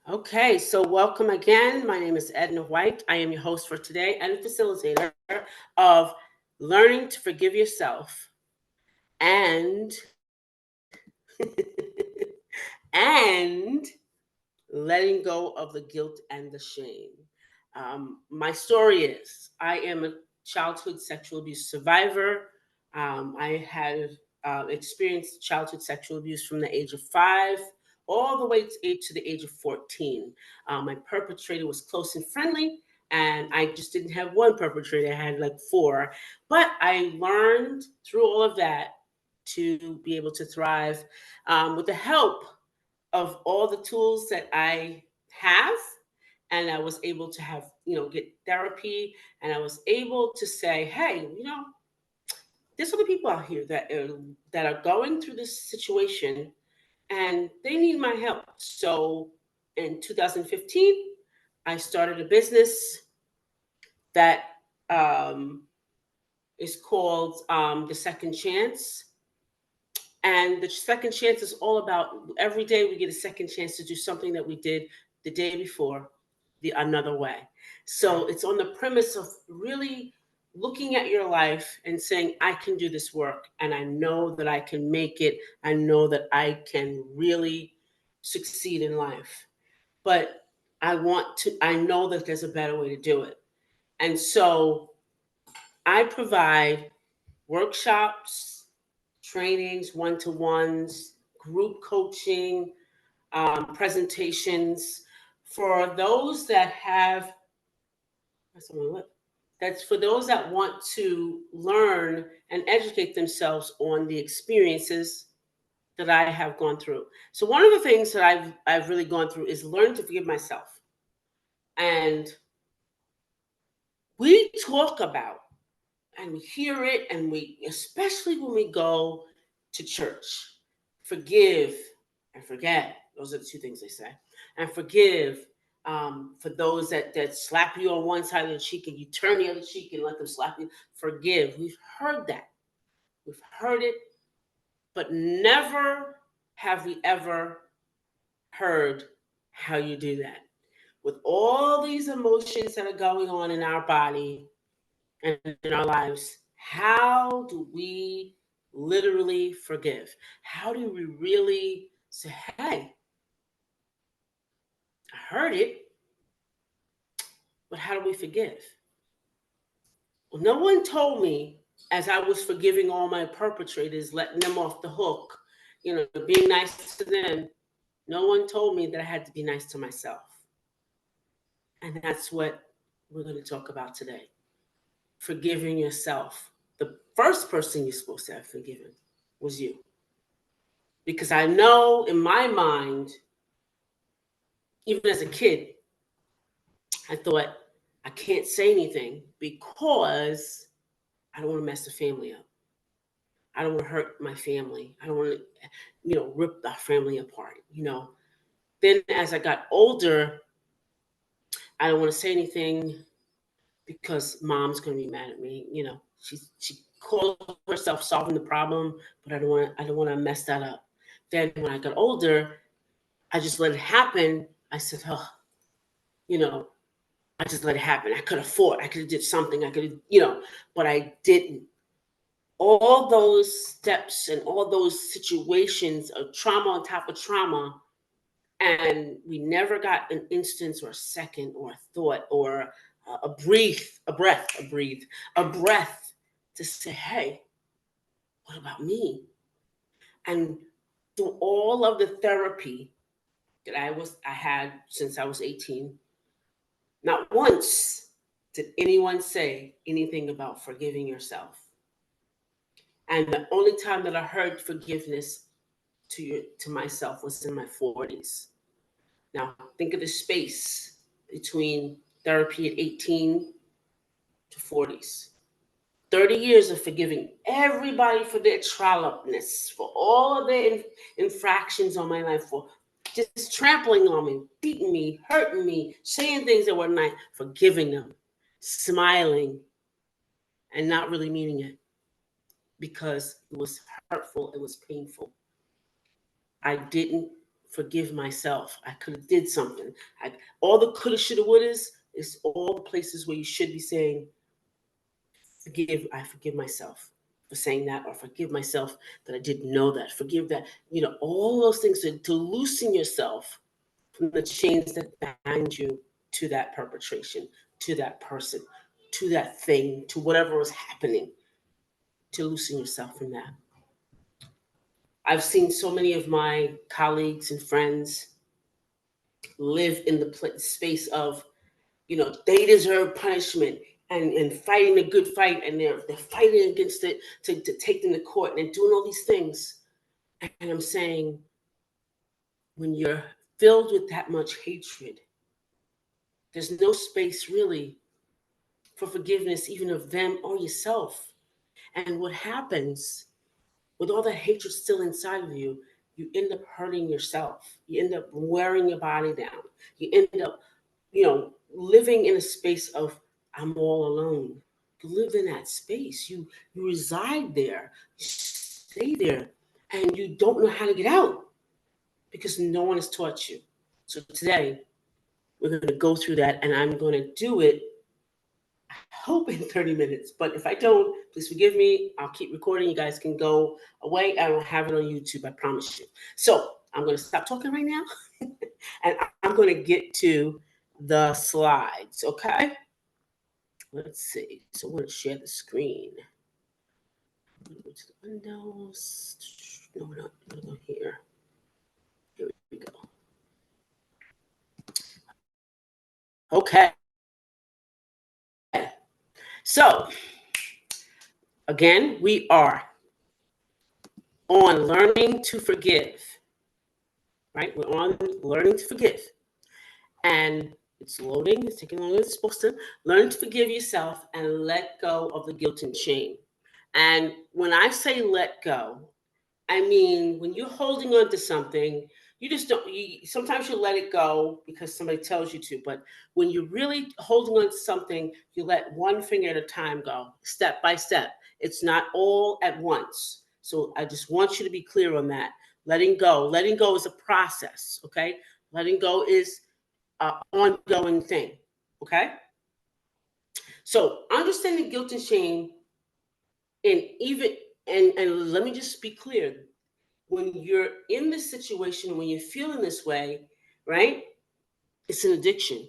Okay, so welcome again. My name is Edna White. I am your host for today and facilitator of Learning to Forgive Yourself and and letting go of the guilt and the shame. My story is I am a childhood sexual abuse survivor. I had experienced childhood sexual abuse from the age of 5 all the way to the age of 14. My perpetrator was close and friendly, and I just didn't have one perpetrator, I had like four. But I learned through all of that to be able to thrive with the help of all the tools that I have, and I was able to have, get therapy, and I was able to say, hey, there's other people out here that are going through this situation and they need my help. So in 2015, I started a business that um, is called The Second Chance. And the second chance is all about every day we get a second chance to do something that we did the day before the another way. So it's on the premise of really looking at your life and saying, I can do this work and I know that I can make it. I know that I can really succeed in life. But I know that there's a better way to do it. And so I provide workshops, trainings, one to ones, group coaching, presentations for those that have, that's for those that want to learn and educate themselves on the experiences that I have gone through. So one of the things that I've really gone through is learn to forgive myself. And we talk about and we hear it, and we, especially when we go to church, forgive and forget. Those are the two things they say. And forgive for those that slap you on one side of the cheek and you turn the other cheek and let them slap you. Forgive. We've heard that. We've heard it, but never have we ever heard how you do that. With all these emotions that are going on in our body and in our lives, how do we literally forgive? How do we really say, hey, I heard it, but how do we forgive? Well, no one told me as I was forgiving all my perpetrators, letting them off the hook, being nice to them. No one told me that I had to be nice to myself. And that's what we're going to talk about today. Forgiving yourself. The first person you're supposed to have forgiven was you. Because I know in my mind, even as a kid, I thought I can't say anything because I don't want to mess the family up. I don't want to hurt my family. I don't want to, rip our family apart. Then as I got older, I don't want to say anything because mom's going to be mad at me. She calls herself solving the problem, but I don't want to mess that up. Then when I got older, I just let it happen. I said, oh, you know, I just let it happen. I could have fought. I could have did something. I could have, but I didn't. All those steps and all those situations of trauma on top of trauma, and we never got an instance or a second or a thought or a breath to say, hey, what about me? And through all of the therapy that I had since I was 18, not once did anyone say anything about forgiving yourself. And the only time that I heard forgiveness to myself was in my 40s. Now, think of the space between therapy at 18 to 40s. 30 years of forgiving everybody for their trollopness, for all of their infractions on my life, for just trampling on me, beating me, hurting me, saying things that were not, forgiving them, smiling, and not really meaning it because it was hurtful, it was painful. I didn't forgive myself. I could have did something. All the coulda, shoulda, wouldas is all the places where you should be saying, I forgive myself for saying that, or forgive myself that I didn't know that. Forgive that, all those things to loosen yourself from the chains that bind you to that perpetration, to that person, to that thing, to whatever is happening, to loosen yourself from that. I've seen so many of my colleagues and friends live in the space of, they deserve punishment, and fighting a good fight, and they're fighting against it to take them to court, and they're doing all these things. And I'm saying, when you're filled with that much hatred, there's no space really for forgiveness, even of them or yourself. And what happens with all that hatred still inside of you, you end up hurting yourself. You end up wearing your body down. You end up, living in a space of, I'm all alone. You live in that space. You reside there. You stay there. And you don't know how to get out because no one has taught you. So today, we're going to go through that, and I'm going to do it, I hope, in 30 minutes. But if I don't, please forgive me. I'll keep recording. You guys can go away. I will have it on YouTube, I promise you. So I'm going to stop talking right now, and I'm going to get to the slides, okay? Let's see. So I'm going to share the screen. I'm going to go to the windows. No, we're not going to go here. Here we go. Okay. So, again, we are on learning to forgive, right? We're on learning to forgive. And it's loading. It's taking longer than it's supposed to. Learn to forgive yourself and let go of the guilt and shame. And when I say let go, I mean, when you're holding on to something, you just don't, sometimes you let it go because somebody tells you to, but when you're really holding on to something, you let one finger at a time go, step by step. It's not all at once. So I just want you to be clear on that. Letting go is a process, okay? Letting go is an ongoing thing, okay? So understanding guilt and shame, and let me just be clear, when you're in this situation, when you're feeling this way, right? It's an addiction.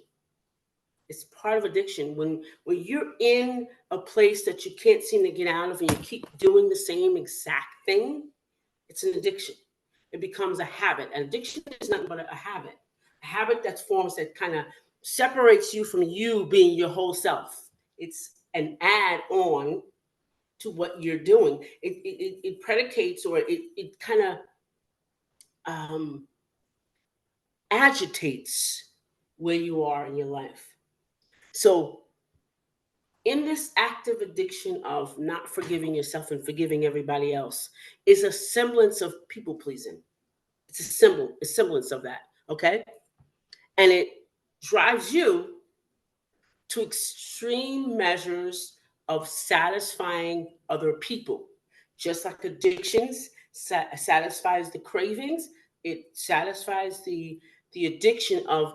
It's part of addiction. When you're in a place that you can't seem to get out of and you keep doing the same exact thing, it's an addiction. It becomes a habit. An addiction is nothing but a habit. A habit that forms, that kind of separates you from you being your whole self. It's an add-on to what you're doing. It predicates, or it kind of agitates where you are in your life. So, in this active addiction of not forgiving yourself and forgiving everybody else, is a semblance of people pleasing. It's a semblance of that, okay? And it drives you to extreme measures of satisfying other people. Just like addictions satisfies the cravings, it satisfies the addiction of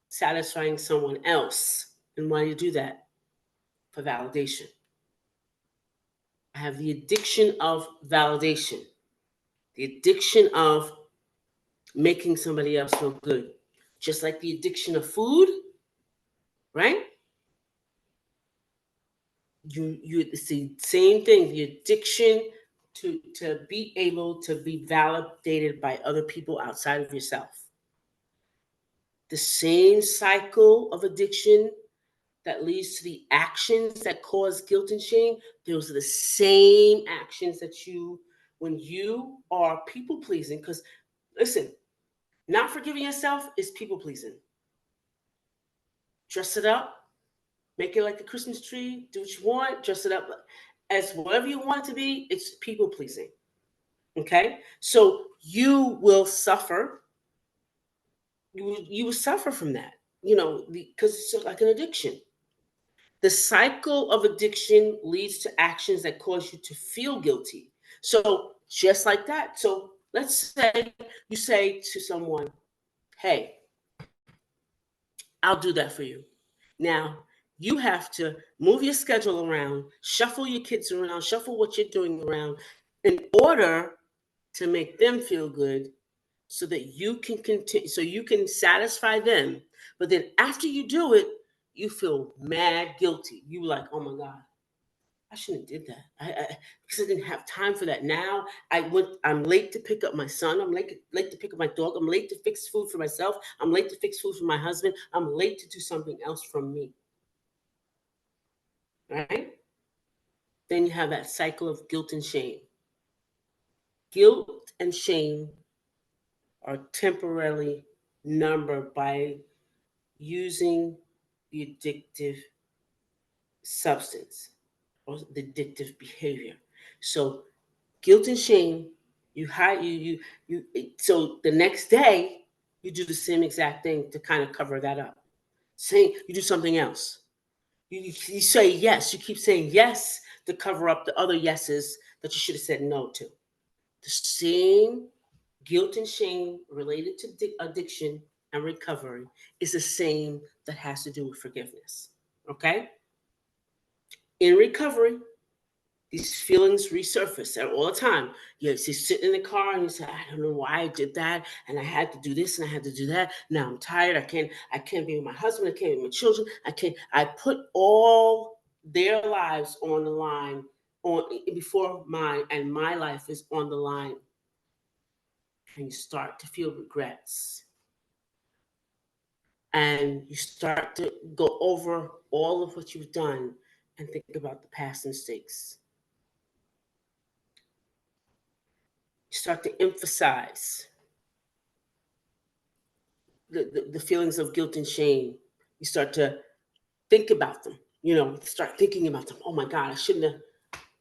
satisfying someone else. And why do you do that? For validation. I have the addiction of validation, the addiction of making somebody else feel good. Just like the addiction of food, right? It's the same thing, the addiction to be able to be validated by other people outside of yourself. The same cycle of addiction that leads to the actions that cause guilt and shame, those are the same actions that when you are people pleasing, because listen, not forgiving yourself is people pleasing. Dress it up, make it like the Christmas tree, do what you want, dress it up as whatever you want it to be, it's people pleasing. Okay? So you will suffer. You will suffer from that, because it's like an addiction. The cycle of addiction leads to actions that cause you to feel guilty. So just like that. So Let's say you say to someone, hey, I'll do that for you. Now, you have to move your schedule around, shuffle your kids around, shuffle what you're doing around in order to make them feel good so that you can continue, so you can satisfy them. But then after you do it, you feel mad guilty. You like, oh my God, I shouldn't have did that. Because I didn't have time for that. Now I'm late to pick up my son. I'm late to pick up my dog. I'm late to fix food for myself. I'm late to fix food for my husband. I'm late to do something else from me. Right? Then you have that cycle of guilt and shame. Guilt and shame are temporarily numbered by using the addictive substance or the addictive behavior. So guilt and shame, you hide so the next day you do the same exact thing to kind of cover that up. Saying you do something else. You say yes. You keep saying yes to cover up the other yeses that you should have said no to. The same guilt and shame related to addiction and recovery is the same that has to do with forgiveness. Okay? In recovery, these feelings resurface all the time. You sit in the car and you say, I don't know why I did that, and I had to do this and I had to do that. Now I'm tired. I can't be with my husband, I can't be with my children. I put all their lives on the line on before mine, and my life is on the line. And you start to feel regrets. And you start to go over all of what you've done and think about the past mistakes. You start to emphasize the feelings of guilt and shame. You start to think about them. Start thinking about them. Oh my God, I shouldn't have.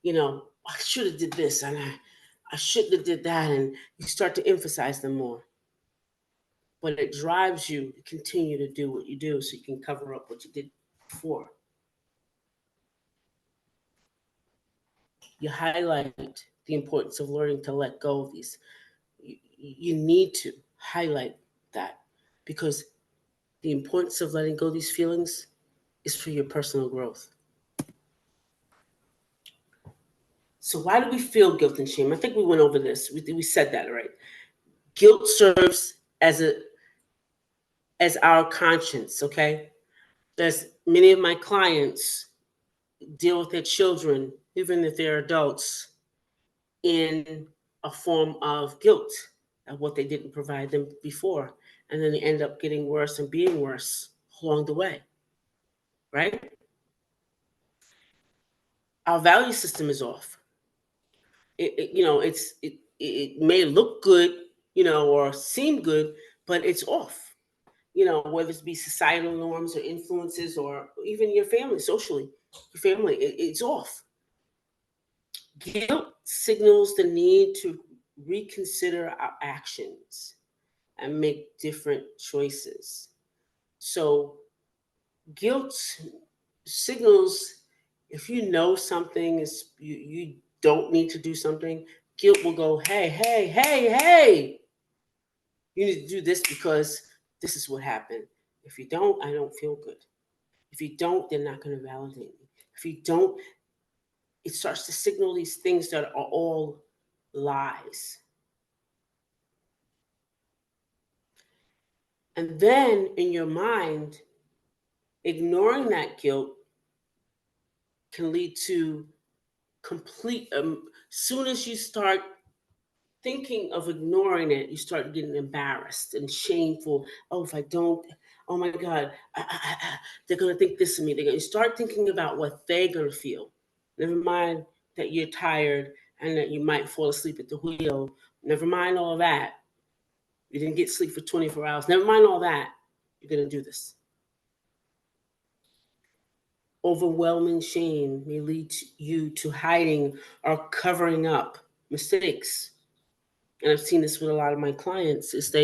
I should have did this, and I shouldn't have did that, and you start to emphasize them more. But it drives you to continue to do what you do, so you can cover up what you did before. You highlight the importance of learning to let go of these. You need to highlight that because the importance of letting go of these feelings is for your personal growth. So why do we feel guilt and shame? I think we went over this. We said that, right? Guilt serves as our conscience, okay? There's many of my clients deal with their children, even if they're adults, in a form of guilt of what they didn't provide them before. And then they end up getting worse and being worse along the way, right? Our value system is off. It may look good, or seem good, but it's off. Whether it be societal norms or influences or even your family, socially, your family, it's off. Guilt signals the need to reconsider our actions and make different choices. So, guilt signals if you know something is you don't need to do something, guilt will go, hey, hey, hey, hey, you need to do this because this is what happened. If you don't, I don't feel good. If you don't, they're not going to validate me. If you don't, it starts to signal these things that are all lies. And then in your mind, ignoring that guilt can lead to complete, soon as you start thinking of ignoring it, you start getting embarrassed and shameful. Oh, if I don't, oh my God, they're going to think this of me. They're going to start thinking about what they're going to feel. Never mind that you're tired and that you might fall asleep at the wheel. Never mind all of that. You didn't get sleep for 24 hours. Never mind all that. You're going to do this. Overwhelming shame may lead you to hiding or covering up mistakes. And I've seen this with a lot of my clients, is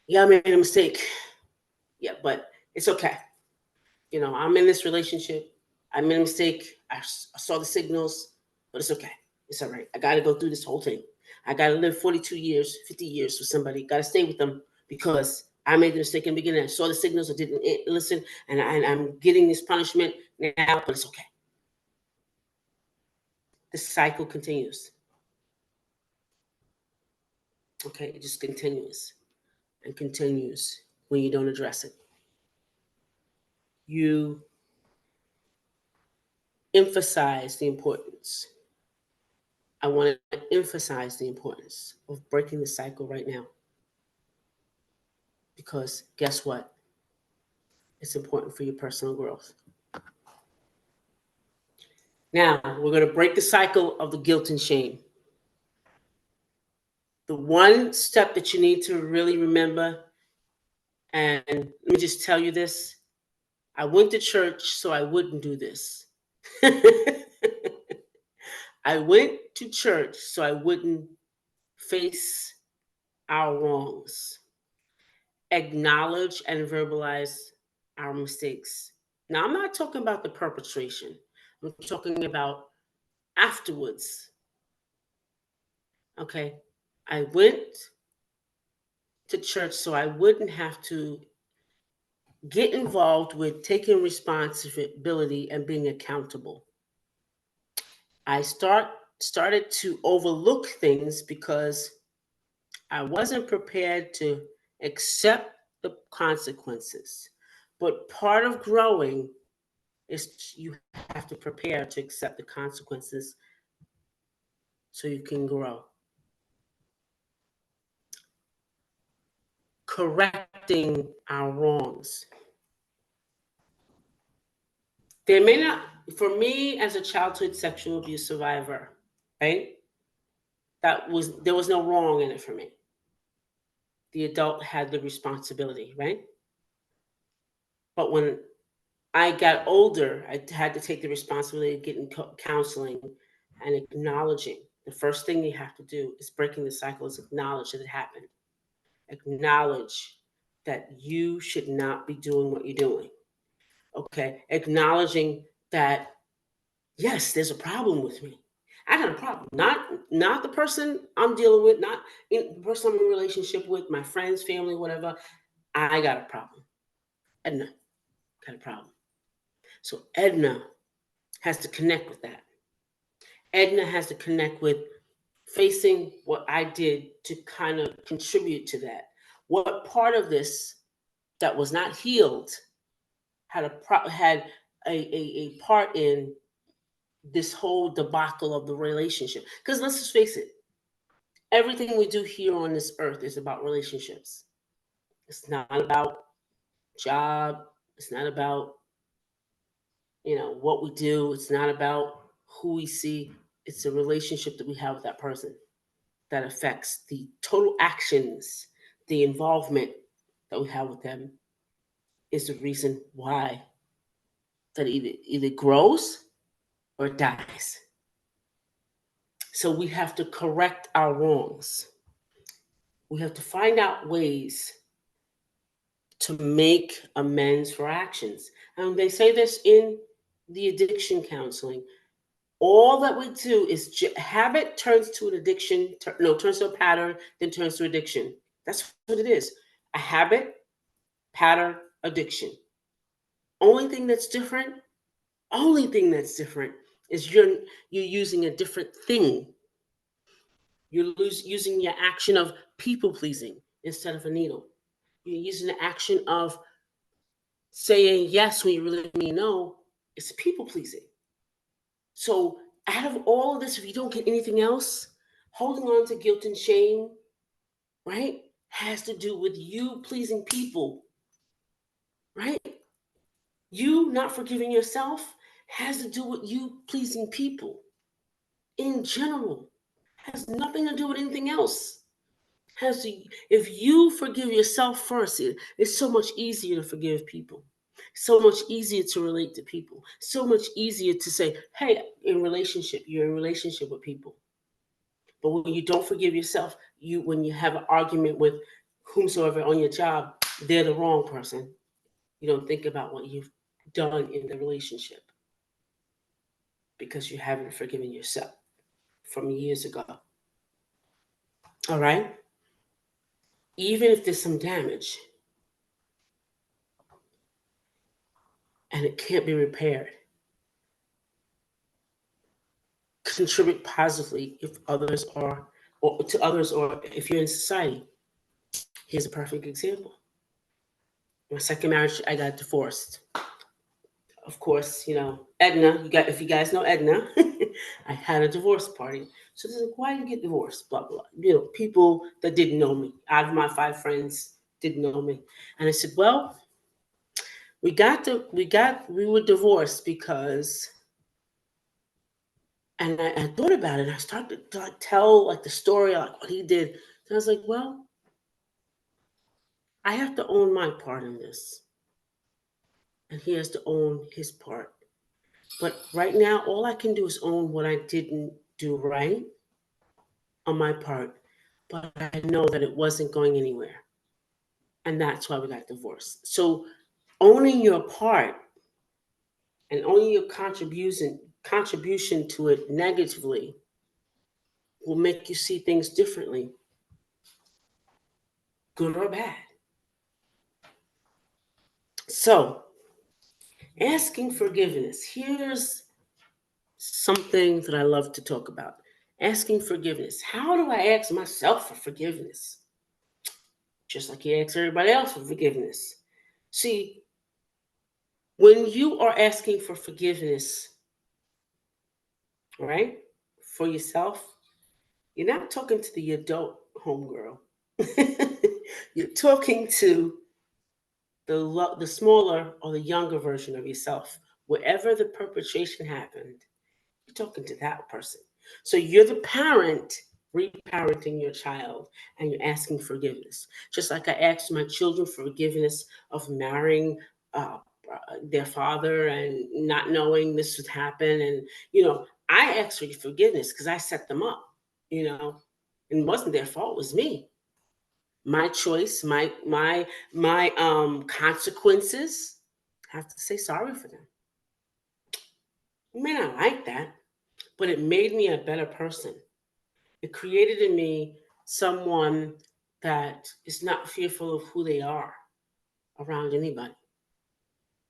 yeah, I made a mistake. Yeah, but it's okay. I'm in this relationship. I made a mistake. I saw the signals, but it's okay. It's all right. I got to go through this whole thing. I got to live 42 years, 50 years with somebody. Got to stay with them because I made the mistake in the beginning. I saw the signals, I didn't listen, and I'm getting this punishment now, but it's okay. The cycle continues. Okay, it just continues and continues when you don't address it. You emphasize the importance. I want to emphasize the importance of breaking the cycle right now. Because guess what? It's important for your personal growth. Now, we're going to break the cycle of the guilt and shame. The one step that you need to really remember, and let me just tell you this, I went to church so I wouldn't do this. I went to church so I wouldn't face our wrongs, acknowledge and verbalize our mistakes. Now, I'm not talking about the perpetration, I'm talking about afterwards. Okay, I went to church so I wouldn't have to get involved with taking responsibility and being accountable. I started to overlook things because I wasn't prepared to accept the consequences. But part of growing is you have to prepare to accept the consequences so you can grow. Correcting our wrongs. There may not, for me as a childhood sexual abuse survivor, right? There was no wrong in it for me. The adult had the responsibility, right? But when I got older, I had to take the responsibility of getting counseling and acknowledging. The first thing you have to do is breaking the cycle is acknowledge that it happened. Acknowledge that you should not be doing what you're doing. Okay, acknowledging that yes, there's a problem with me. I got a problem. Not the person I'm dealing with, not the person I'm in a relationship with, my friends, family, whatever. I got a problem. Edna got a problem. So Edna has to connect with that. Edna has to connect with facing what I did to kind of contribute to that. What part of this that was not healed had a part in this whole debacle of the relationship? Because let's just face it, everything we do here on this earth is about relationships. It's not about job. It's not about what we do. It's not about who we see. It's a relationship that we have with that person that affects the total actions, the involvement that we have with them is the reason why that either grows or dies. So we have to correct our wrongs. We have to find out ways to make amends for actions. And they say this in the addiction counseling. All that we do is habit turns to an addiction, turns to a pattern, then turns to addiction. That's what it is. A habit, pattern, addiction. Only thing that's different is you're using a different thing. You're using your action of people pleasing instead of a needle. You're using the action of saying yes when you really mean no. It's people pleasing. So out of all of this, if you don't get anything else, holding on to guilt and shame, right, has to do with you pleasing people, right? You not forgiving yourself has to do with you pleasing people in general. Has nothing to do with anything else. If you forgive yourself first, it's so much easier to forgive people. So much easier to relate to people. So much easier to say, hey, you're in relationship with people. But when you don't forgive yourself, when you have an argument with whomsoever on your job, they're the wrong person. You don't think about what you've done in the relationship because you haven't forgiven yourself from years ago. All right? Even if there's some damage and it can't be repaired, contribute positively if others are, or to others, or if you're in society. Here's a perfect example. My second marriage, I got divorced. Of course, Edna. If you guys know Edna, I had a divorce party. So they're like, "Why did you get divorced?" Blah blah. People that didn't know me, out of my 5 friends, didn't know me, and I said, "Well, we were divorced because," and I thought about it. And I started to like tell like the story, like what he did. And I was like, "Well, I have to own my part in this, and he has to own his part." But right now, all I can do is own what I didn't do right on my part. But I know that it wasn't going anywhere. And that's why we got divorced. So owning your part and owning your contribution to it negatively will make you see things differently, good or bad. So asking forgiveness. Here's something that I love to talk about. Asking forgiveness. How do I ask myself for forgiveness? Just like you ask everybody else for forgiveness. See, when you are asking for forgiveness, right, for yourself, you're not talking to the adult homegirl. You're talking to the smaller or the younger version of yourself. Wherever the perpetration happened, you're talking to that person. So you're the parent reparenting your child and you're asking forgiveness. Just like I asked my children for forgiveness of marrying their father and not knowing this would happen. And, I asked for forgiveness because I set them up, you know, and it wasn't their fault, it was me. My choice, my consequences. I have to say sorry for them. You may not like that, but it made me a better person. It created in me someone that is not fearful of who they are around anybody.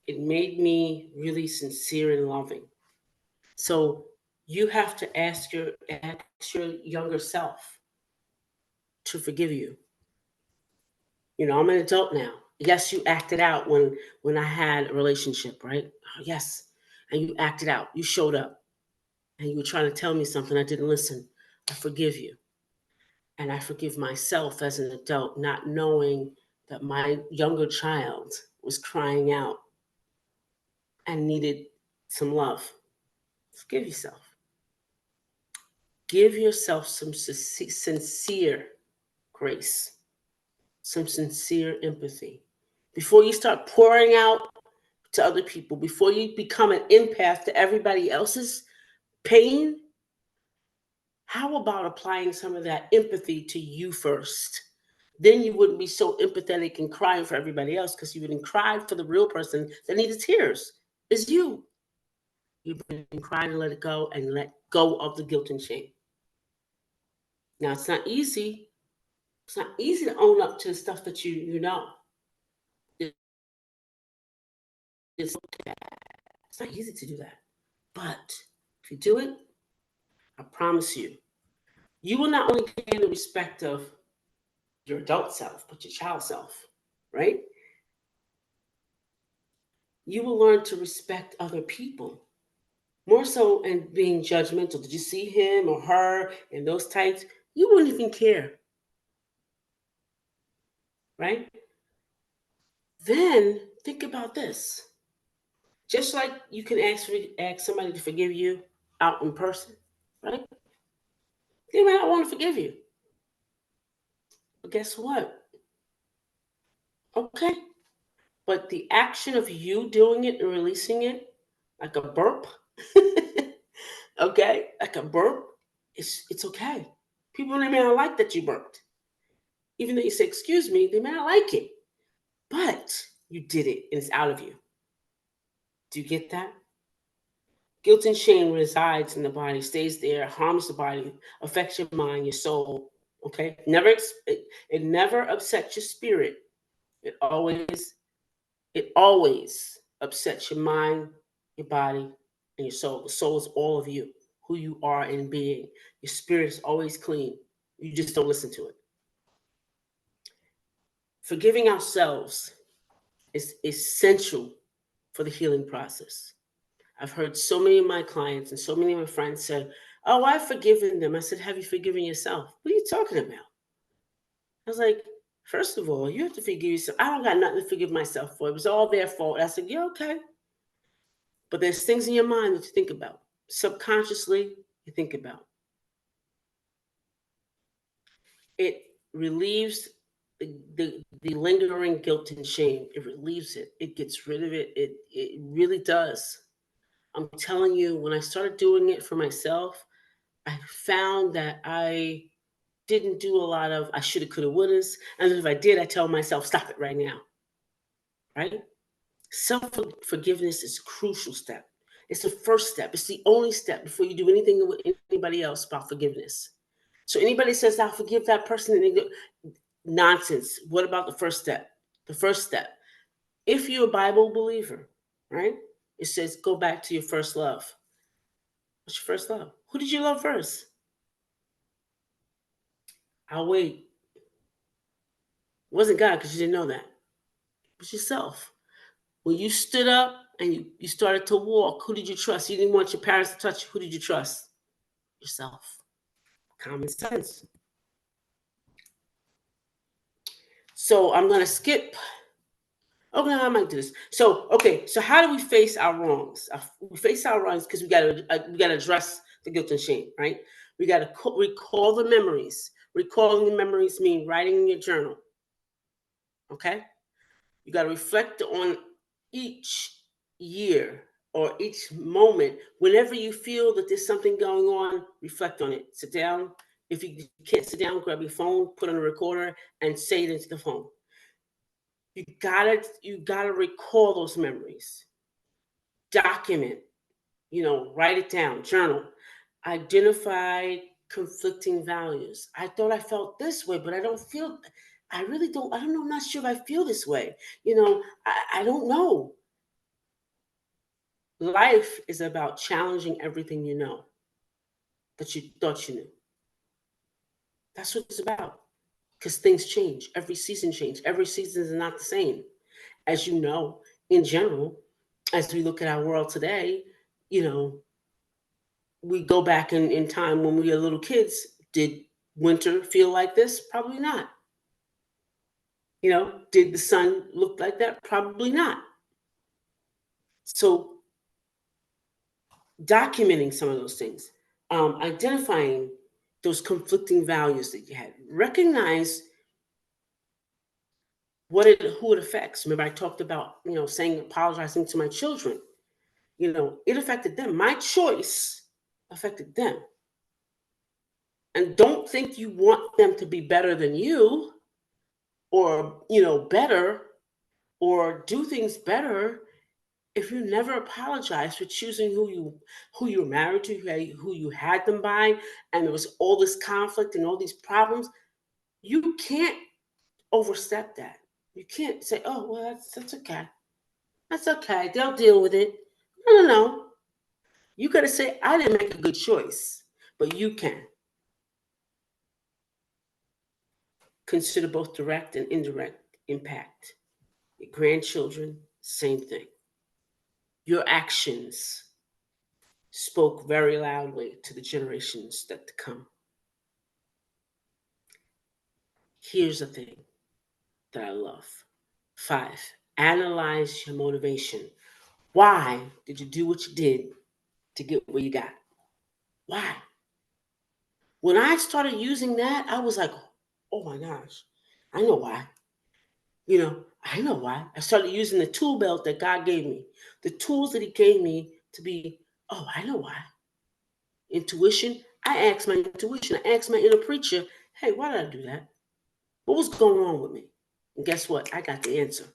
It made me really sincere and loving. So you have to ask your younger self to forgive you. I'm an adult now. Yes, you acted out when I had a relationship, right? Oh, yes. And you acted out. You showed up and you were trying to tell me something. I didn't listen. I forgive you. And I forgive myself as an adult, not knowing that my younger child was crying out and needed some love. Forgive yourself. Give yourself some sincere grace, some sincere empathy. Before you start pouring out to other people, before you become an empath to everybody else's pain, how about applying some of that empathy to you first? Then you wouldn't be so empathetic and crying for everybody else because you wouldn't cry for the real person that needed tears. Is you. You've been crying and let it go and let go of the guilt and shame. Now it's not easy. It's not easy to own up to the stuff that you know. It's not easy to do that. But if you do it, I promise you will not only gain the respect of your adult self, but your child self, right? You will learn to respect other people more so and being judgmental. Did you see him or her in those tights? You wouldn't even care, right? Then think about this. Just like you can ask somebody to forgive you out in person, right? They might not want to forgive you. But guess what? Okay. But the action of you doing it and releasing it, like a burp, okay, like a burp, it's okay. People may not like that you burped. Even though you say, excuse me, they may not like it. But you did it and it's out of you. Do you get that? Guilt and shame resides in the body, stays there, harms the body, affects your mind, your soul. Okay, it never upsets your spirit. It always upsets your mind, your body, and your soul. The soul is all of you, who you are in being. Your spirit is always clean. You just don't listen to it. Forgiving ourselves is essential for the healing process. I've heard so many of my clients and so many of my friends say, "Oh, I've forgiven them." I said, "Have you forgiven yourself?" "What are you talking about?" I was like, "First of all, you have to forgive yourself." "I don't got nothing to forgive myself for. It was all their fault." I said, "Yeah, okay." But there's things in your mind that you think about. Subconsciously, you think about. It relieves the lingering guilt and shame. It relieves it. It gets rid of it. It really does. I'm telling you, when I started doing it for myself, I found that I didn't do a lot of I shoulda, coulda, wouldas. And if I did, I tell myself, stop it right now. Right? Self forgiveness is a crucial step. It's the first step. It's the only step before you do anything with anybody else about forgiveness. So anybody says, I'll forgive that person, and they go, nonsense. What about the first step? The first step. If you're a Bible believer, right? It says, go back to your first love. What's your first love? Who did you love first? I'll wait. It wasn't God because you didn't know that. It was yourself. When you stood up and you started to walk, who did you trust? You didn't want your parents to touch you. Who did you trust? Yourself. Common sense. So I'm going to skip. Okay, I might do this. So, okay, so how do we face our wrongs? We face our wrongs because we got to address the guilt and shame, right? We got to recall the memories. Recalling the memories mean writing in your journal. Okay, you got to reflect on each year or each moment. Whenever you feel that there's something going on, reflect on it. Sit down. If you can't sit down, grab your phone, put on a recorder, and say it into the phone. You gotta recall those memories. Document. Write it down. Journal. Identify conflicting values. I thought I felt this way, but I don't feel. I really don't. I don't know. I'm not sure if I feel this way. I don't know. Life is about challenging everything you know that you thought you knew. That's what it's about. Because things change. Every season change. Every season is not the same. As you know, in general, as we look at our world today, you know, we go back in time when we were little kids. Did winter feel like this? Probably not. Did the sun look like that? Probably not. So documenting some of those things, identifying those conflicting values that you had, recognize who it affects. Remember, I talked about saying apologizing to my children. It affected them. My choice affected them, and don't think you want them to be better than you, or better, or do things better if you never apologize for choosing who you were married to, who you had them by, and there was all this conflict and all these problems. You can't overstep that. You can't say, "Oh, well, that's okay. That's okay. They'll deal with it." No, no, no. You got to say, "I didn't make a good choice," but you can consider both direct and indirect impact. Your grandchildren, same thing. Your actions spoke very loudly to the generations that to come. Here's the thing that I love. 5, analyze your motivation. Why did you do what you did to get where you got? Why? When I started using that, I was like, oh my gosh, I know why. I know why. I started using the tool belt that God gave me, the tools that He gave me to be, oh, I know why. Intuition. I asked my intuition, I asked my inner preacher, hey, why did I do that? What was going on with me? And guess what? I got the answer.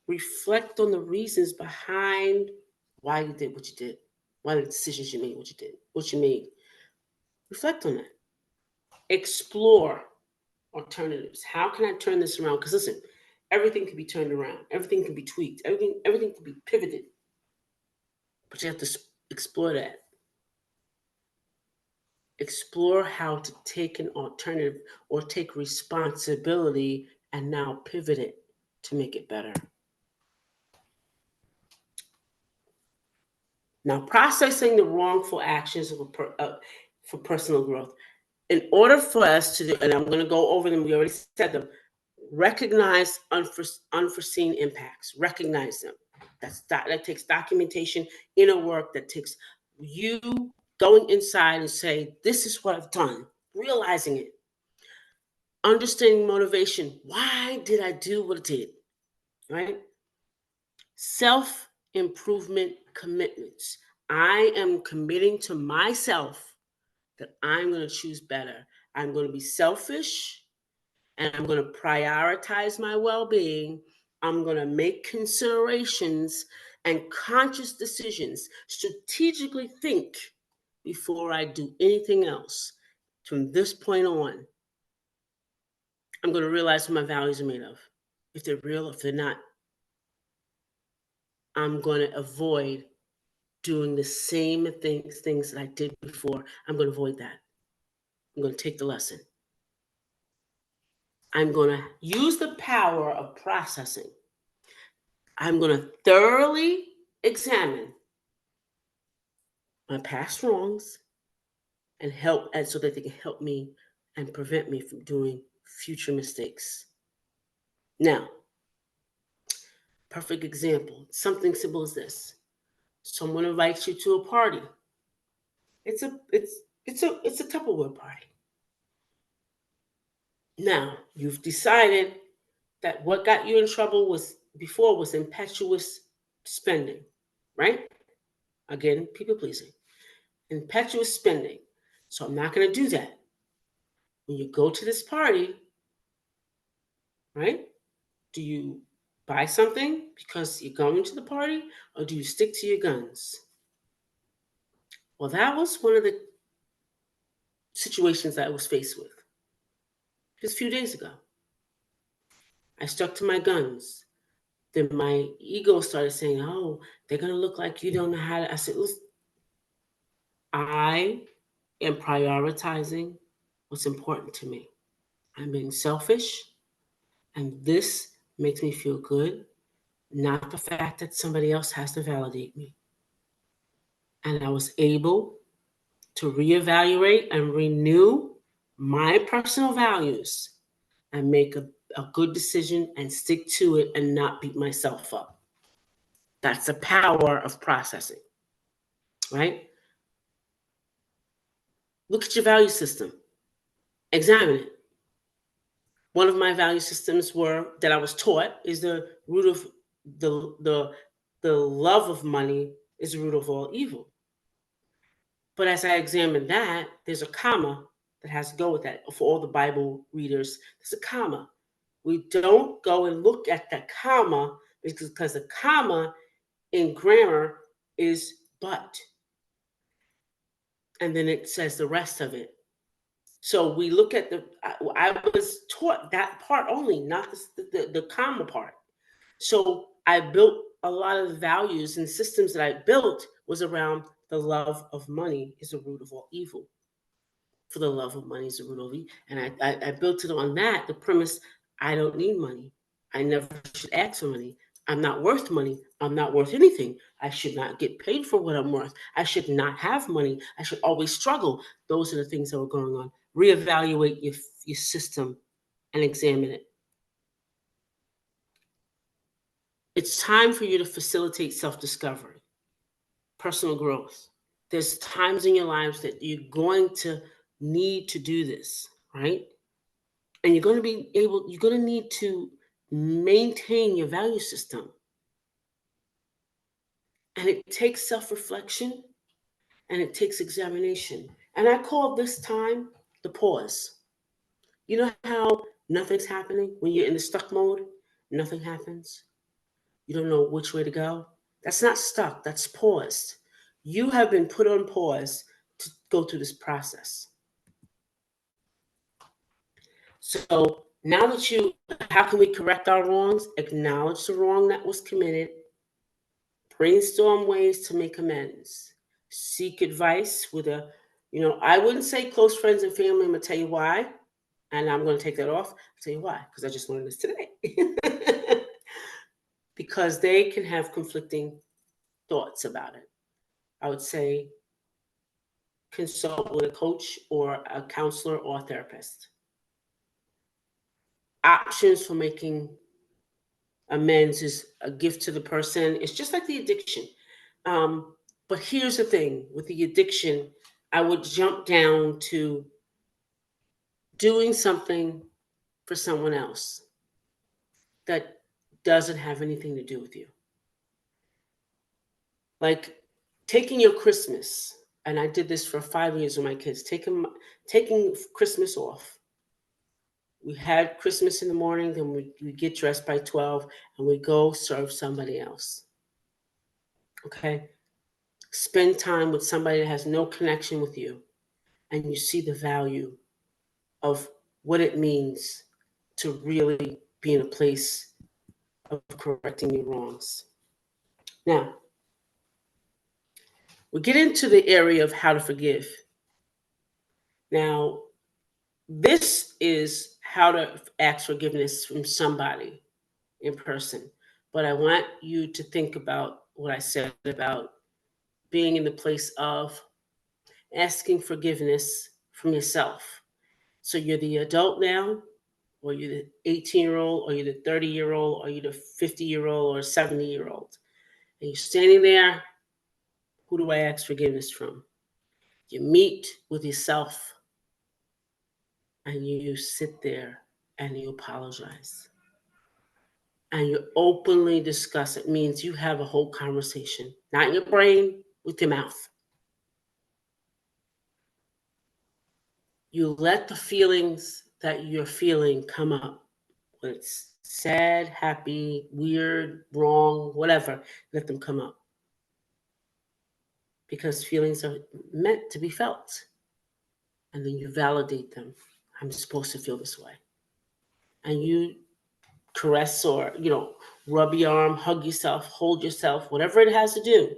Reflect on the reasons behind why you did what you did, why the decisions you made, what you made. Reflect on that. Explore alternatives. How can I turn this around? Because listen, everything can be turned around. Everything can be tweaked. Everything can be pivoted. But you have to explore that. Explore how to take an alternative or take responsibility and now pivot it to make it better. Now, processing the wrongful actions for personal growth. In order for us to do, and I'm going to go over them, we already said them, recognize unforeseen impacts, recognize them. That takes documentation, inner work, that takes you going inside and say, this is what I've done, realizing it. Understanding motivation. Why did I do what I did? Right? Self-improvement commitments. I am committing to myself that I'm going to choose better. I'm going to be selfish and I'm going to prioritize my well-being. I'm going to make considerations and conscious decisions, strategically think before I do anything else. From this point on, I'm going to realize what my values are made of. If they're real, if they're not, I'm going to avoid doing the same things that I did before. I'm going to avoid that. I'm going to take the lesson. I'm going to use the power of processing. I'm going to thoroughly examine my past wrongs and so that they can help me and prevent me from doing future mistakes. Now, perfect example, something simple as this. Someone invites you to a party. It's a Tupperware party. Now, you've decided that what got you in trouble was impetuous spending, right? Again, people pleasing. Impetuous spending. So I'm not going to do that. When you go to this party, right? Do you buy something because you're going to the party, or do you stick to your guns? Well, that was one of the situations I was faced with just a few days ago. I stuck to my guns. Then my ego started saying, oh, they're going to look like you don't know how to. I said, listen, I am prioritizing what's important to me. I'm being selfish, and this makes me feel good, not the fact that somebody else has to validate me. And I was able to reevaluate and renew my personal values and make a good decision and stick to it and not beat myself up. That's the power of processing, right? Look at your value system. Examine it. One of my value systems that I was taught is the root of the love of money is the root of all evil. But as I examined that, there's a comma that has to go with that. For all the Bible readers, there's a comma. We don't go and look at the comma because the comma in grammar is but. And then it says the rest of it. So we look at I was taught that part only, not the comma part. So I built a lot of the values and systems that I built was around the love of money is the root of all evil. For the love of money is the root of all evil. And I built it on that, the premise, I don't need money. I never should ask for money. I'm not worth money. I'm not worth anything. I should not get paid for what I'm worth. I should not have money. I should always struggle. Those are the things that were going on. Reevaluate your system and examine it. It's time for you to facilitate self-discovery, personal growth. There's times in your lives that you're going to need to do this, right? And you're going to need to maintain your value system. And it takes self-reflection and it takes examination. And I call this time the pause. You know how nothing's happening when you're in the stuck mode? Nothing happens. You don't know which way to go. That's not stuck, that's paused. You have been put on pause to go through this process. So now that how can we correct our wrongs? Acknowledge the wrong that was committed, brainstorm ways to make amends, seek advice with I wouldn't say close friends and family. I'm going to tell you why. And I'm going to take that off. I'll tell you why, because I just learned this today. Because they can have conflicting thoughts about it. I would say consult with a coach or a counselor or a therapist. Options for making amends is a gift to the person. It's just like the addiction. But here's the thing with the addiction, I would jump down to doing something for someone else that doesn't have anything to do with you. Like taking your Christmas, and I did this for 5 years with my kids, taking Christmas off. We had Christmas in the morning, then we get dressed by 12, and we go serve somebody else. Okay? Spend time with somebody that has no connection with you, and you see the value of what it means to really be in a place of correcting your wrongs. Now, we get into the area of how to forgive. Now, this is how to ask forgiveness from somebody in person. But I want you to think about what I said about being in the place of asking forgiveness from yourself. So you're the adult now, or you're the 18-year-old, or you're the 30-year-old, or you're the 50-year-old, or 70-year-old. And you're standing there, who do I ask forgiveness from? You meet with yourself and you sit there and you apologize. And you openly discuss it. Means you have a whole conversation, not in your brain, with your mouth. You let the feelings that you're feeling come up. Whether it's sad, happy, weird, wrong, whatever, let them come up. Because feelings are meant to be felt. And then you validate them. I'm supposed to feel this way. And you caress or, rub your arm, hug yourself, hold yourself, whatever it has to do.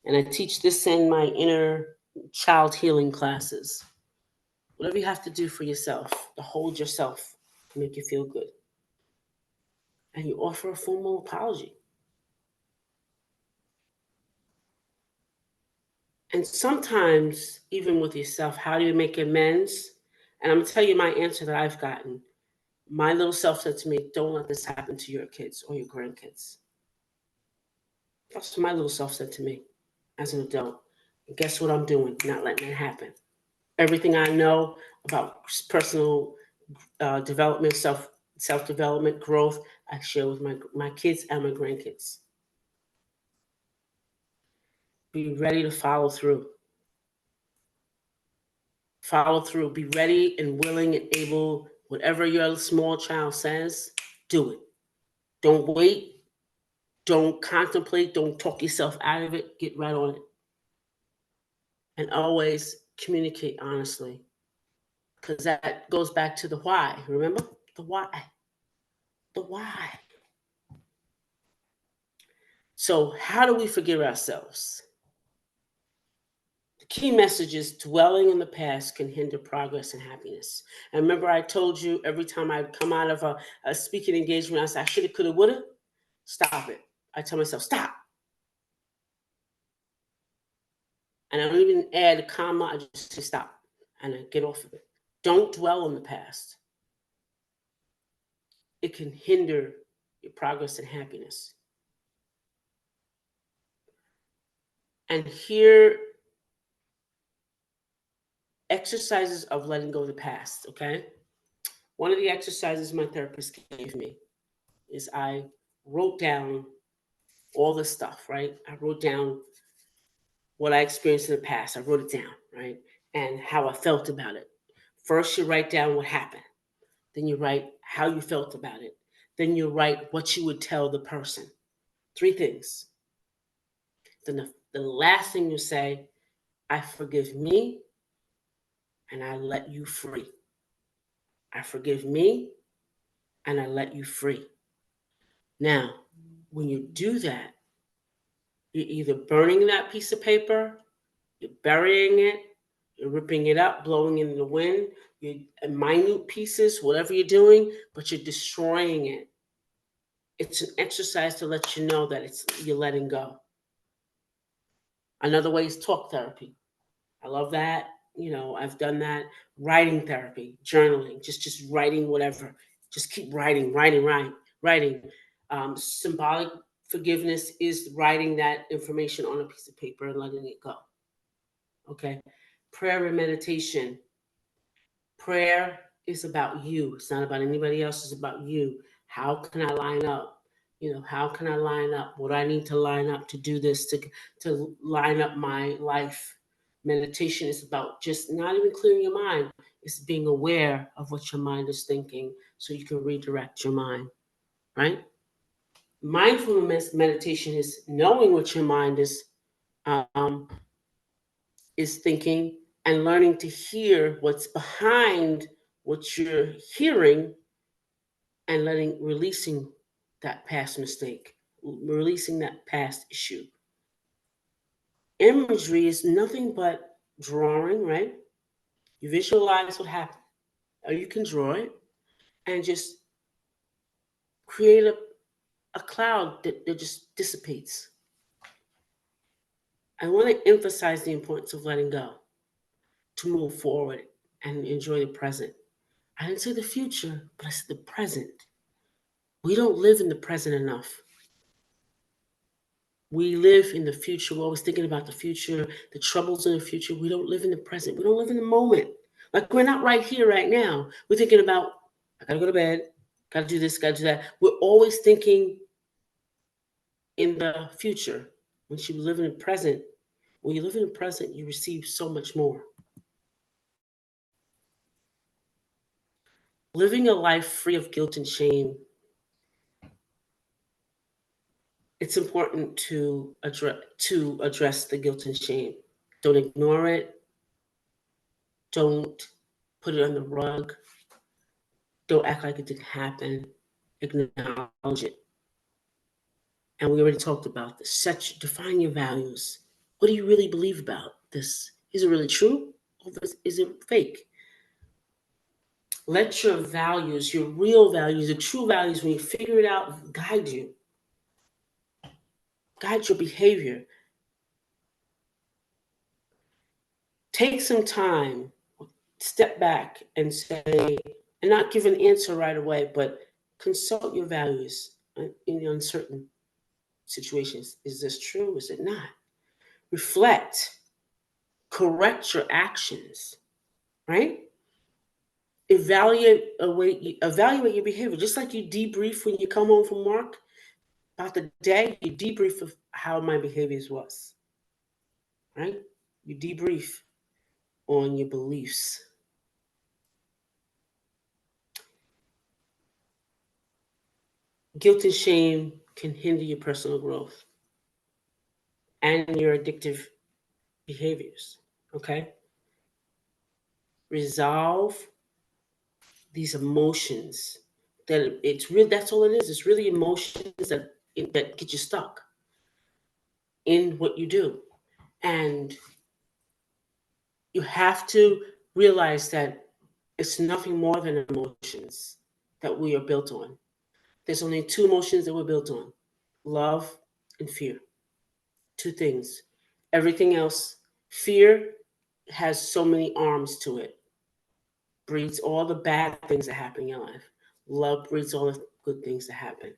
And I teach this in my inner child healing classes. Whatever you have to do for yourself, to hold yourself, to make you feel good. And you offer a formal apology. And sometimes, even with yourself, how do you make amends? And I'm going to tell you my answer that I've gotten. My little self said to me, don't let this happen to your kids or your grandkids. That's what my little self said to me as an adult. And guess what I'm doing? Not letting it happen. Everything I know about personal development, self development, growth, I share with my kids and my grandkids. Be ready to follow through. Follow through. Be ready and willing and able. Whatever your small child says, do it. Don't wait. Don't contemplate. Don't talk yourself out of it. Get right on it. And always communicate honestly. Because that goes back to the why. Remember? The why. The why. So, how do we forgive ourselves? The key message is dwelling in the past can hinder progress and happiness. And remember, I told you every time I come out of a speaking engagement, I said, I shoulda, coulda, woulda. Stop it. I tell myself, stop. And I don't even add a comma, I just say stop. And I get off of it. Don't dwell on the past. It can hinder your progress and happiness. And here, exercises of letting go of the past, okay? One of the exercises my therapist gave me is I wrote down all the stuff, right? I wrote down what I experienced in the past. I wrote it down, right? And how I felt about it. First, you write down what happened. Then you write how you felt about it. Then you write what you would tell the person. 3 things. Then the last thing you say, I forgive me and I let you free. I forgive me, and I let you free. Now, when you do that, you're either burning that piece of paper, you're burying it, you're ripping it up, blowing it in the wind, you're in minute pieces, whatever you're doing, but you're destroying it. It's an exercise to let you know that you're letting go. Another way is talk therapy. I love that. I've done that. Writing therapy, journaling, just writing whatever. Just keep writing, writing. Symbolic forgiveness is writing that information on a piece of paper and letting it go. Okay. Prayer and meditation. Prayer is about you. It's not about anybody else. It's about you. How can I line up? How can I line up? What I need to line up to do this, to line up my life. Meditation is about just not even clearing your mind. It's being aware of what your mind is thinking so you can redirect your mind, right? Mindfulness meditation is knowing what your mind um, is thinking and learning to hear what's behind what you're hearing and releasing that past mistake, releasing that past issue. Imagery is nothing but drawing, right? You visualize what happened, or you can draw it and just create a cloud that just dissipates. I want to emphasize the importance of letting go to move forward and enjoy the present. I didn't say the future, but I said the present. We don't live in the present enough. We live in the future. We're always thinking about the future, the troubles in the future. We don't live in the present. We don't live in the moment. Like we're not right here, right now. We're thinking about, I gotta go to bed, gotta do this, gotta do that. We're always thinking in the future. When you live in the present, when you live in the present, you receive so much more. Living a life free of guilt and shame, it's important to address the guilt and shame. Don't ignore it. Don't put it on the rug. Don't act like it didn't happen. Acknowledge it. And we already talked about this. Define your values. What do you really believe about this? Is it really true? Or is it fake? Let your values, your real values, the true values, when you figure it out, guide you. Guide your behavior. Take some time, step back and say, and not give an answer right away, but consult your values in uncertain situations. Is this true? Is it not? Reflect, correct your actions, right? Evaluate your behavior. Just like you debrief when you come home from work about the day, you debrief of how my behaviors was, right? You debrief on your beliefs. Guilt and shame can hinder your personal growth and your addictive behaviors. Okay? Resolve these emotions. That's all it is. It's really emotions that get you stuck in what you do. And you have to realize that it's nothing more than emotions that we are built on. There's only two emotions that we're built on: love and fear. Two things. Everything else, fear has so many arms to it, breeds all the bad things that happen in your life. Love breeds all the good things that happen.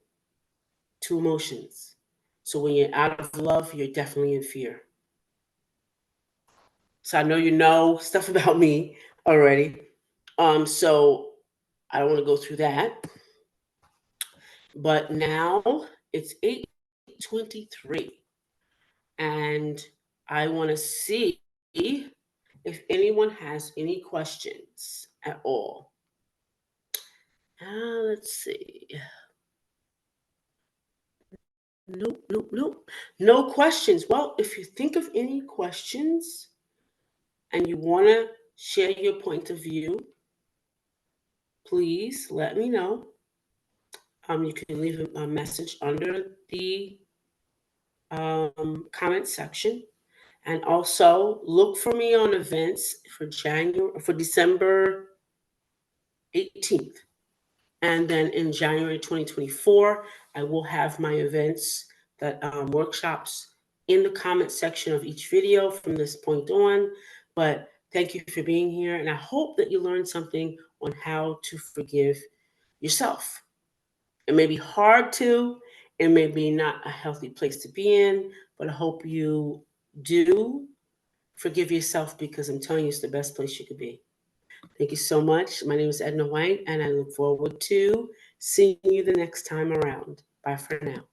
Two emotions. So when you're out of love, you're definitely in fear. So I know you know stuff about me already. So I don't want to go through that. But now it's 8:23, and I want to see if anyone has any questions at all. Let's see. Nope, nope, nope. No questions. Well, if you think of any questions and you want to share your point of view, please let me know. You can leave a message under the comment section, and also look for me on events for December 18th. And then in January 2024, I will have my events, that workshops, in the comment section of each video from this point on. But thank you for being here, and I hope that you learned something on how to forgive yourself. It may be hard to, it may be not a healthy place to be in, but I hope you do forgive yourself, because I'm telling you, it's the best place you could be. Thank you so much. My name is Edna White, and I look forward to seeing you the next time around. Bye for now.